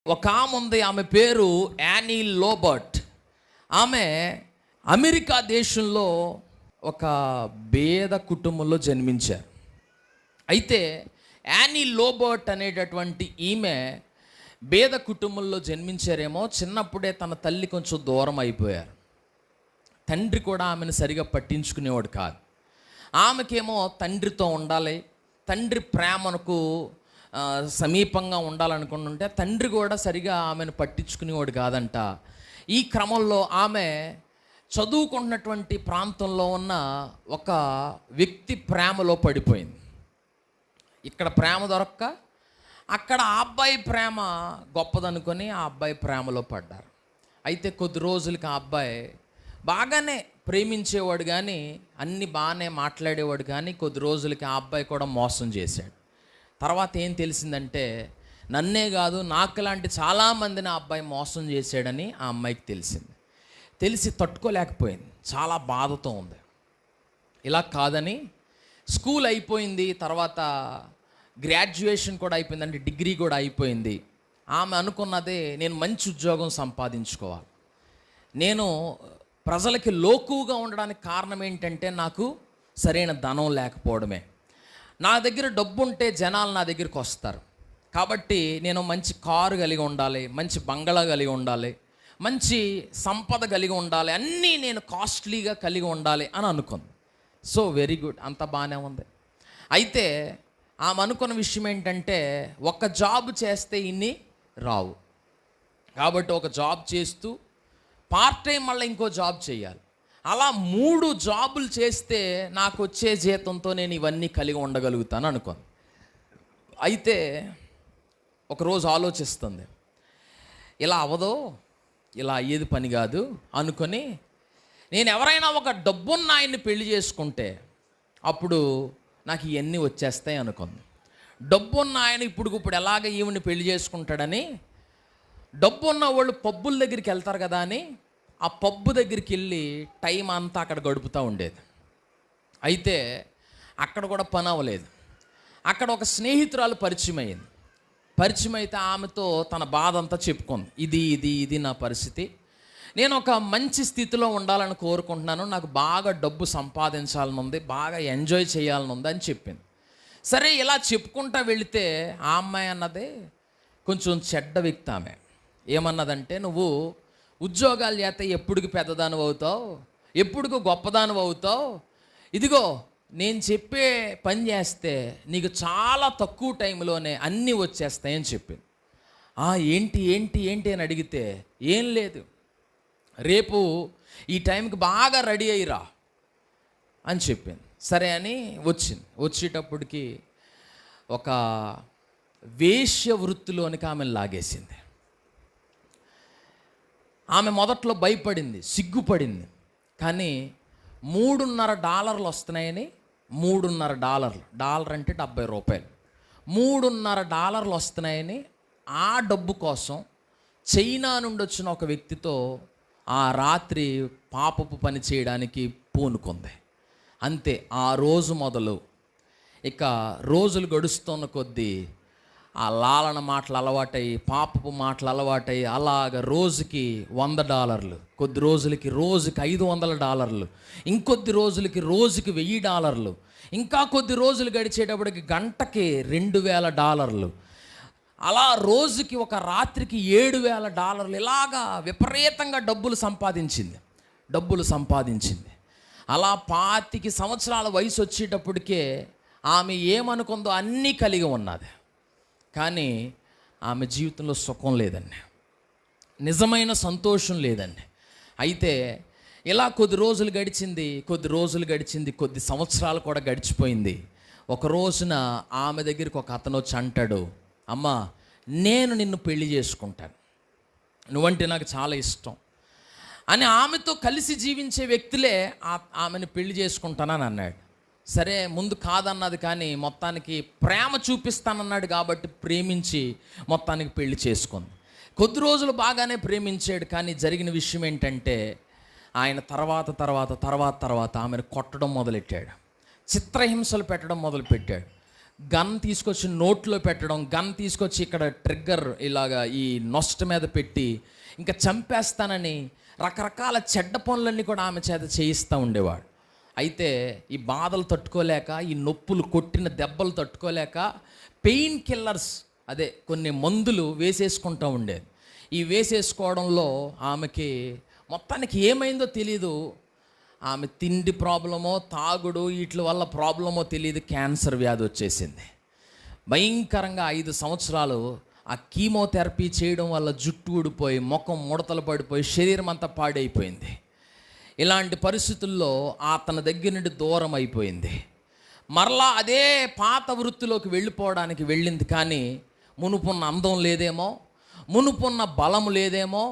ఒక ఆమె ఉంది, ఆమె పేరు యానీ లోబర్ట్. ఆమె అమెరికా దేశంలో ఒక పేద కుటుంబంలో జన్మించారు. అయితే యానీ లోబర్ట్ అనేటటువంటి ఈమె పేద కుటుంబంలో జన్మించారేమో, చిన్నప్పుడే తన తల్లి కొంచెం దూరం అయిపోయారు. తండ్రి కూడా ఆమెను సరిగా పట్టించుకునేవాడు కాదు. ఆమెకేమో తండ్రితో ఉండాలి, తండ్రి ప్రేమకు సమీపంగా ఉండాలనుకుంటుంటే తండ్రి కూడా సరిగా ఆమెను పట్టించుకునేవాడు కాదంట. ఈ క్రమంలో ఆమె చదువుకుంటున్నటువంటి ప్రాంతంలో ఉన్న ఒక వ్యక్తి ప్రేమలో పడిపోయింది. ఇక్కడ ప్రేమ దొరక్క అక్కడ ఆ అబ్బాయి ప్రేమ గొప్పదనుకొని ఆ అబ్బాయి ప్రేమలో పడ్డారు. అయితే కొద్ది రోజులకి ఆ అబ్బాయి బాగానే ప్రేమించేవాడు కానీ, అన్నీ బాగానే మాట్లాడేవాడు కానీ, కొద్ది రోజులకి ఆ అబ్బాయి కూడా మోసం చేశాడు. తర్వాత ఏం తెలిసిందంటే, నన్నే కాదు నాకు లాంటి చాలామందిని ఆ అబ్బాయి మోసం చేశాడని ఆ అమ్మాయికి తెలిసింది. తెలిసి తట్టుకోలేకపోయింది, చాలా బాధతో ఉంది. ఇలా కాదని స్కూల్ అయిపోయింది, తర్వాత గ్రాడ్యుయేషన్ కూడా అయిపోయింది, అంటే డిగ్రీ కూడా అయిపోయింది. ఆమె అనుకున్నదే, నేను మంచి ఉద్యోగం సంపాదించుకోవాలి, నేను ప్రజలకి లోకుగా ఉండడానికి కారణం ఏంటంటే నాకు సరైన ధనం లేకపోవడమే. నా దగ్గర డబ్బు ఉంటే జనాలు నా దగ్గరికి వస్తారు, కాబట్టి నేను మంచి కారు కలిగి ఉండాలి, మంచి బంగళా కలిగి ఉండాలి, మంచి సంపద కలిగి ఉండాలి, అన్నీ నేను కాస్ట్లీగా కలిగి ఉండాలి అని అనుకుంది. సో వెరీ గుడ్, అంత బాగానే ఉంది. అయితే ఆమె అనుకున్న విషయం ఏంటంటే, ఒక జాబ్ చేస్తే ఇన్ని రావు, కాబట్టి ఒక జాబ్ చేస్తూ పార్ట్ టైం మళ్ళీ ఇంకో జాబ్ చేయాలి. అలా 3 జాబులు చేస్తే నాకు వచ్చే జీతంతో నేను ఇవన్నీ కలిగి ఉండగలుగుతాను అనుకోను. అయితే ఒకరోజు ఆలోచిస్తుంది, ఇలా అవ్వదో, ఇలా అయ్యేది పని కాదు అనుకొని, నేను ఎవరైనా ఒక డబ్బున్న ఆయన్ని పెళ్లి చేసుకుంటే అప్పుడు నాకు ఇవన్నీ వచ్చేస్తాయి అనుకుంది. డబ్బున్న ఆయన ఇప్పుడు ఎలాగ ఈవిని పెళ్లి చేసుకుంటాడని, డబ్బు ఉన్న వాళ్ళు పబ్బుల దగ్గరికి వెళ్తారు కదా అని ఆ పబ్బు దగ్గరికి వెళ్ళి టైం అంతా అక్కడ గడుపుతూ ఉండేది. అయితే అక్కడ కూడా పని అవ్వలేదు. అక్కడ ఒక స్నేహితురాలు పరిచయం అయింది. పరిచయం అయితే ఆమెతో తన బాధ అంతా చెప్పుకుంది. ఇది నా పరిస్థితి, నేను ఒక మంచి స్థితిలో ఉండాలని కోరుకుంటున్నాను, నాకు బాగా డబ్బు సంపాదించాలని ఉంది, బాగా ఎంజాయ్ చేయాలని ఉంది అని చెప్పింది. సరే, ఇలా చెప్పుకుంటా వెళితే ఆ అమ్మాయి అన్నదే కొంచెం చెడ్డ వ్యక్తి. ఆమె ఏమన్నదంటే, నువ్వు ఉద్యోగాలు చేస్తే ఎప్పుడుకి పెద్దదానివి అవుతావు, ఎప్పుడుకు గొప్పదానివి అవుతావు, ఇదిగో నేను చెప్పే పని చేస్తే నీకు చాలా తక్కువ టైంలోనే అన్నీ వచ్చేస్తాయని చెప్పింది. ఏంటి అని అడిగితే, ఏం లేదు, రేపు ఈ టైంకి బాగా రెడీ అయ్యిరా అని చెప్పింది. సరే అని వచ్చింది. వచ్చేటప్పటికి ఒక వేశ్య వృత్తిలోనికి ఆమెను లాగేసింది. ఆమె మొదట్లో భయపడింది, సిగ్గుపడింది. కానీ $3.5 వస్తున్నాయని, $3.5 అంటే $70, $3.5 వస్తున్నాయని ఆ డబ్బు కోసం చైనా నుండి వచ్చిన ఒక వ్యక్తితో ఆ రాత్రి పాపపు పని చేయడానికి పూనుకుంది. అంతే, ఆ రోజు మొదలు ఇక రోజులు గడుస్తున్న కొద్దీ ఆ లాలన మాటలు అలవాటై, పాపపు మాటలు అలవాటై, అలాగ రోజుకి $100, కొద్ది రోజులకి రోజుకి $500, ఇంకొద్ది రోజులకి రోజుకి $1000, ఇంకా కొద్ది రోజులు గడిచేటప్పటికి గంటకి $2000, అలా రోజుకి ఒక రాత్రికి $7000, ఇలాగా విపరీతంగా డబ్బులు సంపాదించింది. అలా 25 సంవత్సరాల వయసు వచ్చేటప్పటికే ఆమె ఏమనుకుందో అన్నీ కలిగి ఉన్నది. కానీ ఆమె జీవితంలో సుఖం లేదండి, నిజమైన సంతోషం లేదండి. అయితే ఇలా కొద్ది రోజులు గడిచింది, కొద్ది సంవత్సరాలు కూడా గడిచిపోయింది. ఒక రోజున ఆమె దగ్గరికి ఒక అతను వచ్చి అంటాడు, అమ్మా, నేను నిన్ను పెళ్లి చేసుకుంటాను, నువ్వంటే నాకు చాలా ఇష్టం అని. ఆమెతో కలిసి జీవించే వ్యక్తులే ఆమెను పెళ్లి చేసుకుంటానని అన్నాడు. సరే, ముందు కాదన్నది, కానీ మొత్తానికి ప్రేమ చూపిస్తానన్నాడు కాబట్టి ప్రేమించి మొత్తానికి పెళ్లి చేసుకుంది. కొద్ది రోజులు బాగానే ప్రేమించాడు. కానీ జరిగిన విషయం ఏంటంటే, ఆయన తర్వాత ఆమెను కొట్టడం మొదలెట్టాడు, చిత్రహింసలు పెట్టడం మొదలుపెట్టాడు. గన్ తీసుకొచ్చి నోట్లో పెట్టడం, గన్ తీసుకొచ్చి ఇక్కడ ట్రిగ్గర్ ఇలాగా ఈ నొస్ట్ మీద పెట్టి ఇంకా చంపేస్తానని రకరకాల చెడ్డ పనులన్నీ కూడా ఆమె చేత చేయిస్తూ ఉండేవాడు. అయితే ఈ బాధలు తట్టుకోలేక, ఈ నొప్పులు కొట్టిన దెబ్బలు తట్టుకోలేక పెయిన్ కిల్లర్స్, అదే కొన్ని మందులు వేసేసుకుంటూ ఉండేది. ఈ వేసేసుకోవడంలో ఆమెకి మొత్తానికి ఏమైందో తెలీదు. ఆమె తిండి ప్రాబ్లమో, తాగుడు వీటి వల్ల ప్రాబ్లమో తెలియదు, క్యాన్సర్ వ్యాధి వచ్చేసింది. భయంకరంగా 5 సంవత్సరాలు ఆ కీమోథెరపీ చేయడం వల్ల జుట్టు ఊడిపోయి, ముఖం ముడతలు పడిపోయి, శరీరం అంతా పాడైపోయింది. ఇలాంటి పరిస్థితుల్లో తన దగ్గర నుండి దూరం అయిపోయింది. మరలా అదే పాత వృత్తిలోకి వెళ్ళిపోవడానికి వెళ్ళింది. కానీ మునుపున్న అందం లేదేమో, మునుపున్న బలం లేదేమో,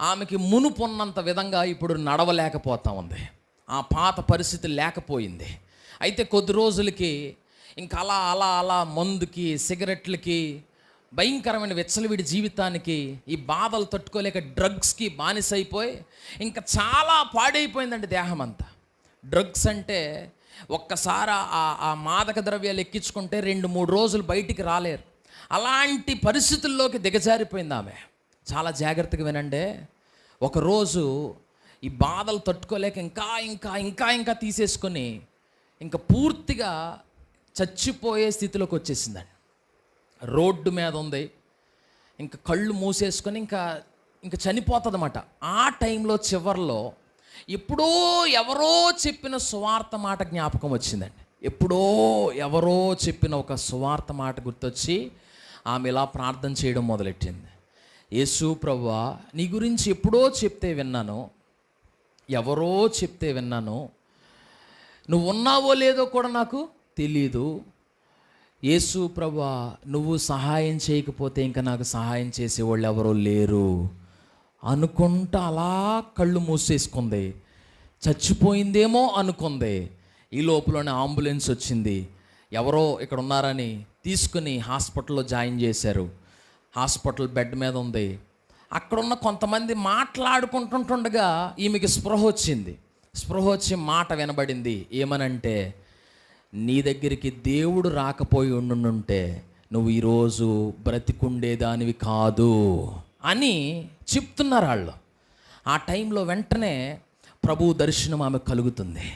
ఆమెకి మునుపున్నంత విధంగా ఇప్పుడు నడవలేకపోతా ఉంది. ఆ పాత పరిస్థితి లేకపోయింది. అయితే కొద్ది రోజులకి ఇంకా అలా అలా అలా మందుకి, సిగరెట్లకి, భయంకరమైన విచ్చలవిడి జీవితానికి, ఈ బాధలు తట్టుకోలేక డ్రగ్స్కి బానిసైపోయి ఇంకా చాలా పాడైపోయిందండి దేహం అంతా. డ్రగ్స్ అంటే ఒక్కసారి ఆ మాదక ద్రవ్యాలు ఎక్కించుకుంటే 2-3 రోజులు బయటికి రాలేరు. అలాంటి పరిస్థితుల్లోకి దిగజారిపోయింది ఆమె. చాలా జాగ్రత్తగా వినండి. ఒకరోజు ఈ బాధలు తట్టుకోలేక ఇంకా ఇంకా ఇంకా ఇంకా తీసేసుకొని ఇంకా పూర్తిగా చచ్చిపోయే స్థితిలోకి వచ్చేసిందండి. రోడ్డు మీద ఉంది, ఇంకా కళ్ళు మూసేసుకొని ఇంకా చనిపోతుంది అన్నమాట. ఆ టైంలో చివర్లో ఎప్పుడో ఎవరో చెప్పిన సువార్త మాట జ్ఞాపకం వచ్చిందండి. ఎప్పుడో ఎవరో చెప్పిన ఒక సువార్త మాట గుర్తొచ్చి ఆమె ఇలా ప్రార్థన చేయడం మొదలెట్టింది. యేసు ప్రభువా, నీ గురించి ఎప్పుడో చెప్తే విన్నాను, ఎవరో చెప్తే విన్నాను, నువ్వు ఉన్నావో లేదో కూడా నాకు తెలీదు. యేసు ప్రభువా, నువ్వు సహాయం చేయకపోతే ఇంకా నాకు సహాయం చేసేవాళ్ళు ఎవరో లేరు అనుకుంటా అలా కళ్ళు మూసేసుకుంది. చచ్చిపోయిందేమో అనుకుంది. ఈ లోపలనే అంబులెన్స్ వచ్చింది. ఎవరో ఇక్కడ ఉన్నారని తీసుకుని హాస్పిటల్లో జాయిన్ చేశారు. హాస్పిటల్ బెడ్ మీద ఉంది. అక్కడున్న కొంతమంది మాట్లాడుకుంటుండగా ఈమెకి స్పృహ వచ్చింది. స్పృహ వచ్చి మాట వినబడింది. ఏమనంటే, నీ దగ్గరికి దేవుడు రాకపోయి ఉండుంటే నువ్వు ఈరోజు బ్రతికుండేదానివి కాదు అని చెప్తున్నారు వాళ్ళు. ఆ టైంలో వెంటనే ప్రభువు దర్శనం ఆమె కలుగుతుంది.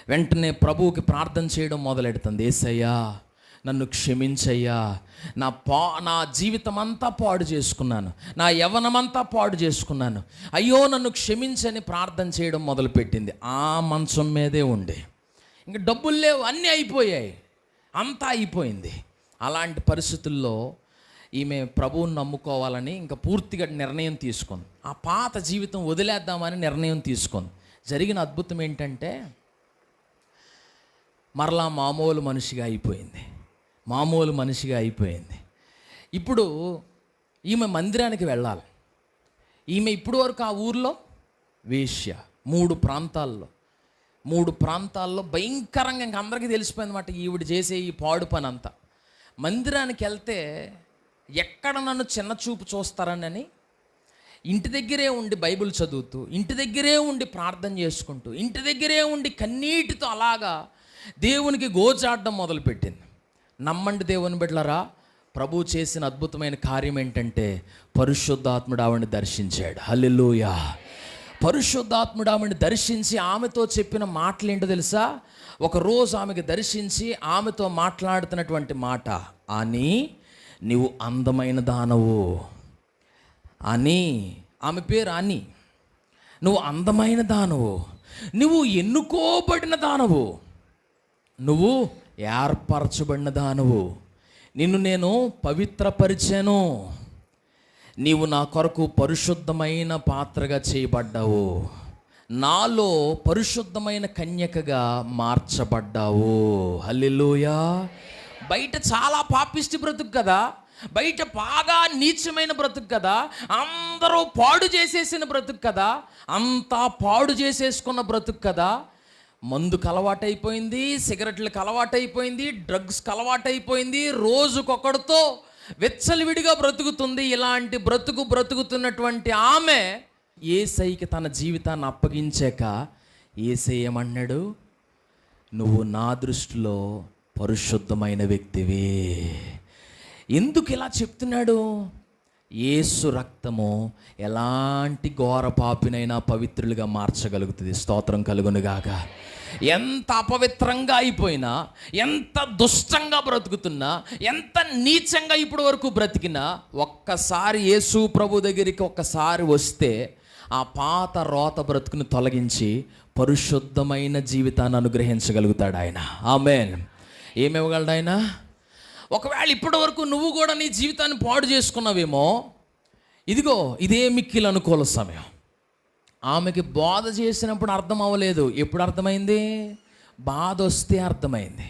వెంటనే ప్రభువుకి ప్రార్థన చేయడం మొదలెడుతుంది. యేసయ్యా, నన్ను క్షమించయ్యా, నా జీవితం అంతా పాడు చేసుకున్నాను, నా యవ్వనమంతా పాడు చేసుకున్నాను, అయ్యో నన్ను క్షమించని ప్రార్థన చేయడం మొదలుపెట్టింది. ఆ మంచం మీదే ఉండి ఇంకా డబ్బులు లేవు, అన్నీ అయిపోయాయి, అంతా అయిపోయింది. అలాంటి పరిస్థితుల్లో ఈమె ప్రభువుని నమ్ముకోవాలని ఇంకా పూర్తిగా నిర్ణయం తీసుకుంది. ఆ పాత జీవితం వదిలేద్దామని నిర్ణయం తీసుకుంది. జరిగిన అద్భుతం ఏంటంటే, మరలా మామూలు మనిషిగా అయిపోయింది. మామూలు మనిషిగా అయిపోయింది. ఇప్పుడు ఈమె మందిరానికి వెళ్ళాలి. ఈమె ఇప్పుడు వరకు ఆ ఊర్లో వేశ్య. 3 ప్రాంతాల్లో భయంకరంగా ఇంక అందరికీ తెలిసిపోయింది అన్నమాట ఈవిడ చేసే ఈ పాడు పని అంతా. మందిరానికి వెళ్తే ఎక్కడ నన్ను చిన్న చూపు చూస్తారని ఇంటి దగ్గరే ఉండి బైబిల్ చదువుతూ, ఇంటి దగ్గరే ఉండి ప్రార్థన చేసుకుంటూ, ఇంటి దగ్గరే ఉండి కన్నీటితో అలాగా దేవునికి గోజాడడం మొదలుపెట్టింది. నమ్మండి దేవుని బిడ్డలారా, ప్రభు చేసిన అద్భుతమైన కార్యం ఏంటంటే పరిశుద్ధాత్ముడు ఆవిడని దర్శించాడు. హల్లెలూయా. పరిశుద్ధాత్ముడు ఆమెను దర్శించి ఆమెతో చెప్పిన మాటలు ఏంటో తెలుసా? ఒకరోజు ఆమెకి దర్శించి ఆమెతో మాట్లాడుతున్నటువంటి మాట, అని నీవు అందమైన దానవు అని. ఆమె పేరు అని. నువ్వు అందమైన దానవు, నువ్వు ఎన్నుకోబడిన దానవు, నువ్వు ఏర్పరచబడిన దానవు, నిన్ను నేను పవిత్రపరిచాను, నీవు నా కొరకు పరిశుద్ధమైన పాత్రగా చేయబడ్డావు, నాలో పరిశుద్ధమైన కన్యకగా మార్చబడ్డావు. హల్లెలూయా. బయట చాలా పాపిష్టి బ్రతుకు కదా, బయట బాగా నీచమైన బ్రతుకు కదా, అందరూ పాడు చేసేసిన బ్రతుకు కదా, అంతా పాడు చేసేసుకున్న బ్రతుకు కదా. మందుకు అలవాటైపోయింది, సిగరెట్లకు అలవాటైపోయింది, డ్రగ్స్కి అలవాటైపోయింది, రోజుకొకడితో విచ్చలవిడిగా బ్రతుకుతుంది. ఇలాంటి బ్రతుకుతున్నటువంటి ఆమె యేసయ్యకి తన జీవితాన్ని అప్పగించాక యేసయ్య ఏమన్నాడు? నువ్వు నా దృష్టిలో పరిశుద్ధమైన వ్యక్తివి. ఎందుకు ఇలా చెప్తున్నాడు? యేసు రక్తము ఎలాంటి ఘోర పాపినైనా పవిత్రులుగా మార్చగలుగుతుంది. స్తోత్రం కలుగునుగాక. ఎంత అపవిత్రంగా అయిపోయినా, ఎంత దుష్టంగా బ్రతుకుతున్నా, ఎంత నీచంగా ఇప్పటి వరకు బ్రతికినా, ఒక్కసారి యేసు ప్రభు దగ్గరికి ఒక్కసారి వస్తే ఆ పాత రోత బ్రతుకుని తొలగించి పరిశుద్ధమైన జీవితాన్ని అనుగ్రహించగలుగుతాడు ఆయన. ఆమేన్. ఏమివ్వగలడు ఆయన? ఒకవేళ ఇప్పటి వరకు నువ్వు కూడా నీ జీవితాన్ని పాడు చేసుకున్నావేమో, ఇదిగో ఇదే మిక్కిలి అనుకూల సమయం. ఆమెకి బోధ చేసినప్పుడు అర్థం అవ్వలేదు. ఎప్పుడు అర్థమైంది? బాధ వస్తే అర్థమైంది.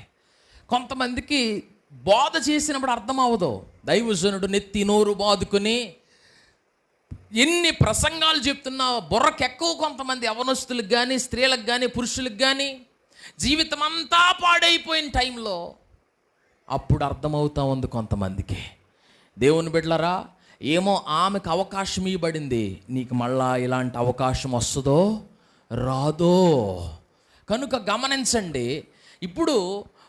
కొంతమందికి బోధ చేసినప్పుడు అర్థం అవ్వదు. దైవజనుడు నెత్తి నోరు బాదుకుని ఎన్ని ప్రసంగాలు చెప్తున్నా బుర్రకెక్కువ. కొంతమంది యవనస్తులకు కానీ, స్త్రీలకు కానీ, పురుషులకు కానీ జీవితం అంతా పాడైపోయిన టైంలో అప్పుడు అర్థమవుతా ఉంది కొంతమందికి. దేవుని బిడ్డలారా, ఏమో ఆమెకు అవకాశం ఇవ్వబడింది, నీకు మళ్ళా ఇలాంటి అవకాశం వస్తుందో రాదో. కనుక గమనించండి, ఇప్పుడు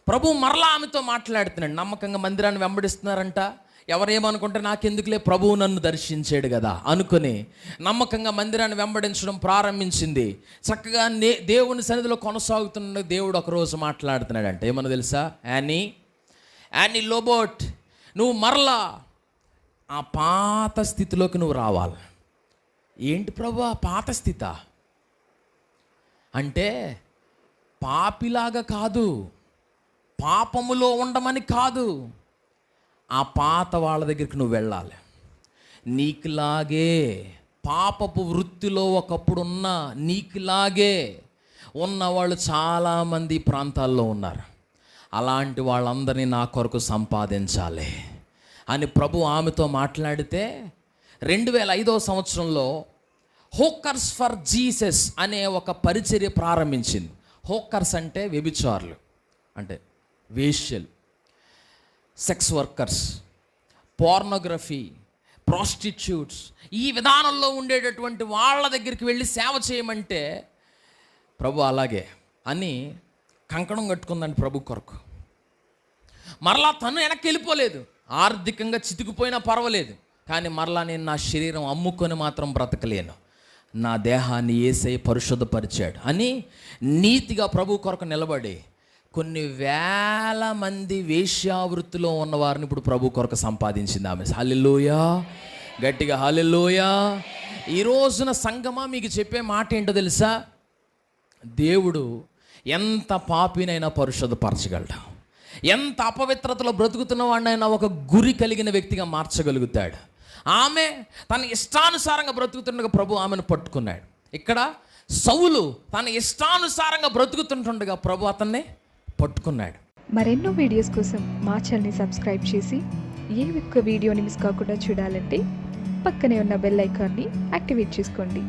ప్రభు మరలా ఆమెతో మాట్లాడుతున్నాడు. నమ్మకంగా మందిరాన్ని వెంబడిస్తున్నారంట. ఎవరేమనుకుంటే నాకెందుకులే, ప్రభువు నన్ను దర్శించాడు కదా అనుకుని నమ్మకంగా మందిరాన్ని వెంబడించడం ప్రారంభించింది. చక్కగా దేవుని సన్నిధిలో కొనసాగుతున్న దేవుడు ఒకరోజు మాట్లాడుతున్నాడంట. ఏమన్నా తెలుసా? యానీ లోబోట్, నువ్వు మరలా ఆ పాత స్థితిలోకి నువ్వు రావాలి. ఏంటి ప్రభు ఆ పాత స్థిత అంటే? పాపిలాగా కాదు, పాపములో ఉండమని కాదు, ఆ పాత వాళ్ళ దగ్గరికి నువ్వు వెళ్ళాలి. నీకులాగే పాపపు వృత్తిలో ఒకప్పుడు ఉన్న నీకులాగే ఉన్నవాళ్ళు చాలామంది ప్రాంతాల్లో ఉన్నారు. అలాంటి వాళ్ళందరినీ నా కొరకు సంపాదించాలి అని ప్రభు ఆమెతో మాట్లాడితే 2005వ సంవత్సరంలో హోకర్స్ ఫర్ జీసస్ అనే ఒక పరిచర్య ప్రారంభించింది. హోకర్స్ అంటే వ్యభిచారులు, అంటే వేశ్యలు, సెక్స్ వర్కర్స్, పోర్నోగ్రఫీ, ప్రాస్టిట్యూట్స్, ఈ విధానంలో ఉండేటటువంటి వాళ్ళ దగ్గరికి వెళ్ళి సేవ చేయమంటే ప్రభు అలాగే అని కంకణం కట్టుకుందండి ప్రభు కొరకు. మరలా తను వెనక్కి వెళ్ళిపోలేదు. ఆర్థికంగా చితికిపోయినా పర్వాలేదు, కానీ మరలా నేను నా శరీరం అమ్ముకొని మాత్రం బ్రతకలేను, నా దేహాన్ని యేసయ్య పరిశుద్ధపరిచాడు అని నీతిగా ప్రభు కొరకు నిలబడి కొన్ని వేల మంది వేశ్యావృత్తిలో ఉన్నవారిని ఇప్పుడు ప్రభు కొరకు సంపాదించింది ఆమె. హల్లెలూయా, గట్టిగా హల్లెలూయా. ఈ రోజున సంగమా మీకు చెప్పే మాట ఏంటో తెలుసా? దేవుడు ఎంత పాపినైనా పరిశుద్ధపరచగలడు, ఎంత అపవిత్రతలో బ్రతుకుతున్న వాడినైనా ఒక గురి కలిగిన వ్యక్తిగా మార్చగలుగుతాడు. ఆమె తన ఇష్టానుసారంగా బ్రతుకుతుండగా ప్రభు ఆమెను పట్టుకున్నాడు. ఇక్కడ సౌలు తన ఇష్టానుసారంగా బ్రతుకుతుంటుండగా ప్రభు అతన్ని పట్టుకున్నాడు. మరెన్నో వీడియోస్ కోసం మా ఛానల్ని సబ్స్క్రైబ్ చేసి ఏ ఒక్క వీడియోని మిస్ కాకుండా చూడాలంటే పక్కనే ఉన్న బెల్ ఐకాన్ని యాక్టివేట్ చేసుకోండి.